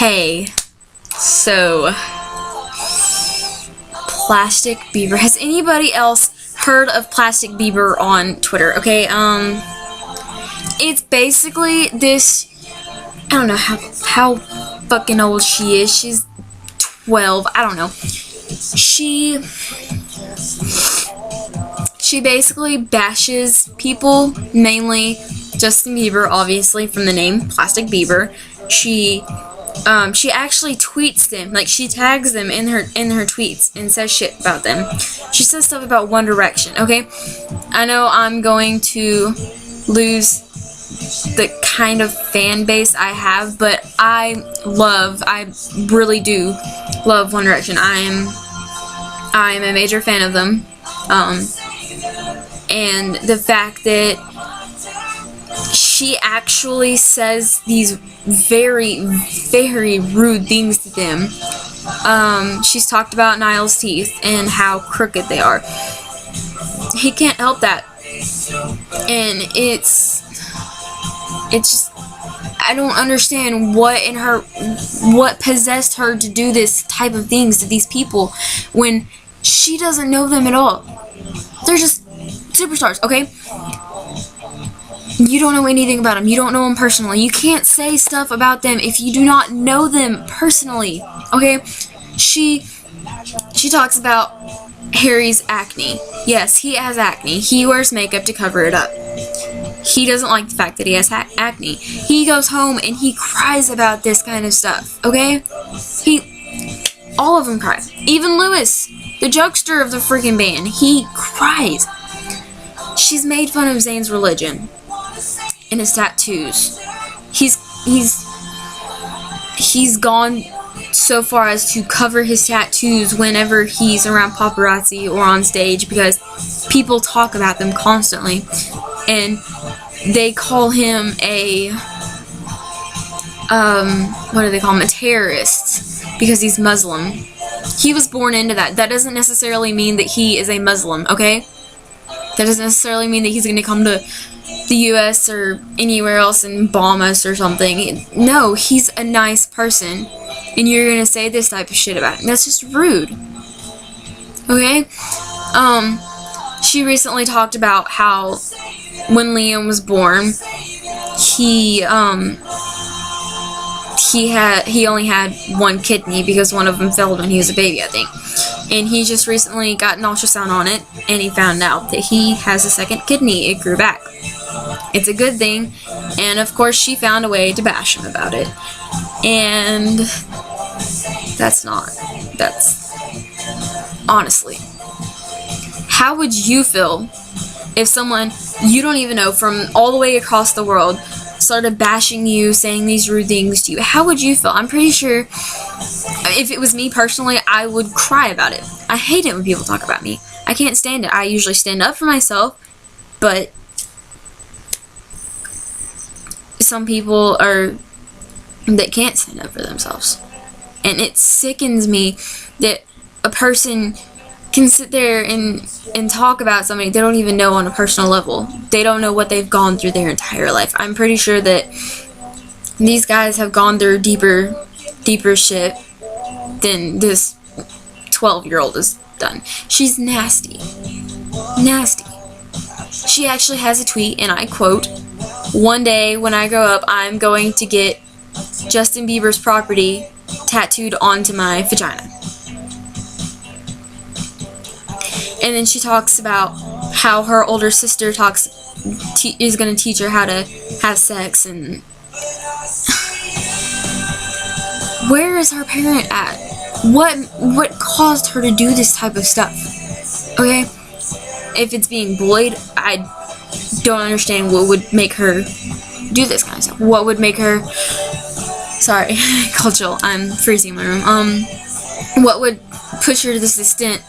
Hey, so PlasticBieber. Has anybody else heard of PlasticBieber on Twitter? Okay, it's basically this. I don't know how fucking old she is. She's 12. I don't know. She basically bashes people, mainly Justin Bieber, obviously from the name PlasticBieber. She actually tweets them, like she tags them in her tweets and says shit about them. She says stuff about One Direction. Okay, I know I'm going to lose the kind of fan base I have, but I really do love One Direction. I'm a major fan of them, and the fact that she actually says these very, very rude things to them. She's talked about Niall's teeth and how crooked they are. He can't help that, and it's just, I don't understand what possessed her to do this type of things to these people when she doesn't know them at all. They're just superstars, okay? You don't know anything about them. You don't know them personally. You can't say stuff about them if you do not know them personally, okay? She talks about Harry's acne. Yes, he has acne. He wears makeup to cover it up. He doesn't like the fact that he has acne. He goes home and he cries about this kind of stuff, okay? All of them cry. Even Lewis, the jokester of the freaking band, he cries. She's made fun of Zayn's religion and his tattoos. He's gone so far as to cover his tattoos whenever he's around paparazzi or on stage because people talk about them constantly, and they call him a what do they call him? A terrorist because he's Muslim. He was born into that. That doesn't necessarily mean that he is a Muslim, okay? That doesn't necessarily mean that he's going to come to the US or anywhere else and bomb us or something. No, he's a nice person, and you're going to say this type of shit about him. That's just rude. Okay? She recently talked about how when Liam was born, he only had one kidney because one of them failed when he was a baby, I think. And he just recently got an ultrasound on it, and he found out that he has a second kidney. It grew back. It's a good thing, and of course she found a way to bash him about it. And that's honestly, how would you feel if someone you don't even know from all the way across the world started bashing you, saying these rude things to you? How would you feel? I'm pretty sure if it was me personally, I would cry about it. I hate it when people talk about me. I can't stand it. I usually stand up for myself, but some people that can't stand up for themselves. And it sickens me that a person can sit there and talk about somebody they don't even know on a personal level. They don't know what they've gone through their entire life. I'm pretty sure that these guys have gone through deeper shit than this 12-year-old has done. She's nasty. Nasty. She actually has a tweet, and I quote, "One day when I grow up, I'm going to get Justin Bieber's property tattooed onto my vagina." And then she talks about how her older sister is going to teach her how to have sex, and where is her parent at? What caused her to do this type of stuff? Okay? If it's being bullied, I don't understand what would make her do this kind of stuff. What would make her... Sorry, cultural. I'm freezing in my room. What would push her to this extent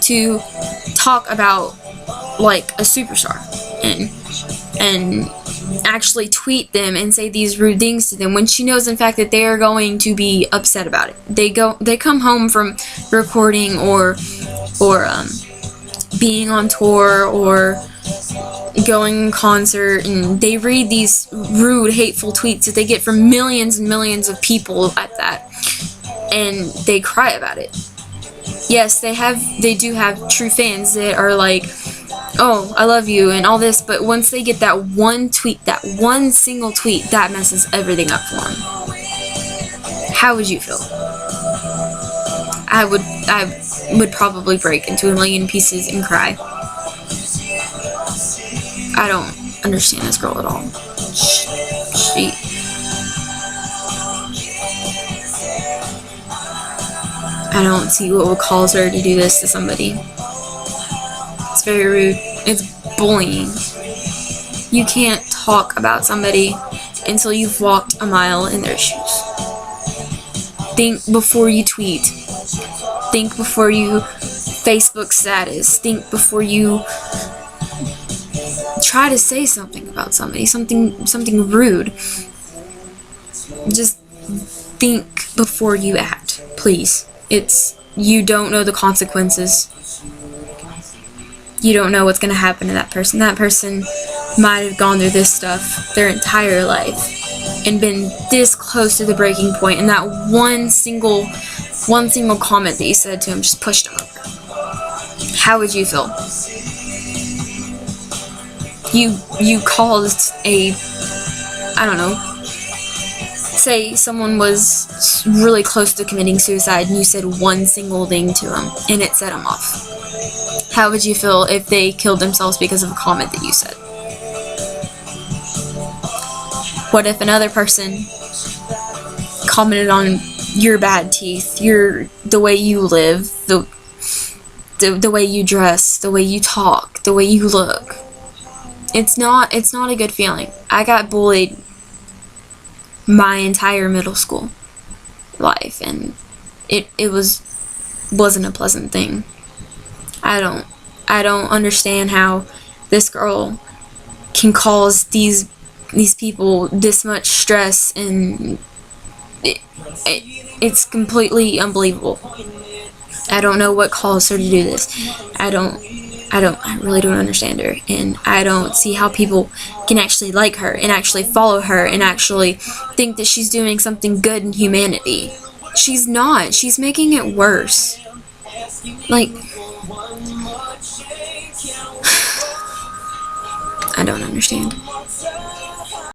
to talk about, like, a superstar and actually tweet them and say these rude things to them when she knows in fact that they are going to be upset about it. They come home from recording or being on tour or going in concert, and they read these rude, hateful tweets that they get from millions and millions of people at that, and they cry about it. Yes, they do have true fans that are like, oh, I love you and all this, but once they get that one tweet, that one single tweet, that messes everything up for them. How would you feel? I would probably break into a million pieces and cry. I don't understand this girl at all. I don't see what would cause her to do this to somebody. It's very rude. It's bullying. You can't talk about somebody until you've walked a mile in their shoes. Think before you tweet. Think before you Facebook status. Think before you try to say something about somebody, something rude. Just think before you act, please. You don't know the consequences. You don't know what's going to happen to that person. That person might have gone through this stuff their entire life and been this close to the breaking point, and that one single comment that you said to him just pushed him over. How would you feel? You caused I don't know, say someone was really close to committing suicide and you said one single thing to them and it set them off. How would you feel if they killed themselves because of a comment that you said? What if another person commented on your bad teeth, the way you live, the way you dress, the way you talk, the way you look? It's not a good feeling. I got bullied my entire middle school life, and it wasn't a pleasant thing. I don't understand how this girl can cause these people this much stress, and it's completely unbelievable. I don't know what caused her to do this. I really don't understand her, and I don't see how people can actually like her and actually follow her and actually think that she's doing something good in humanity. She's not. She's making it worse. Like, I don't understand.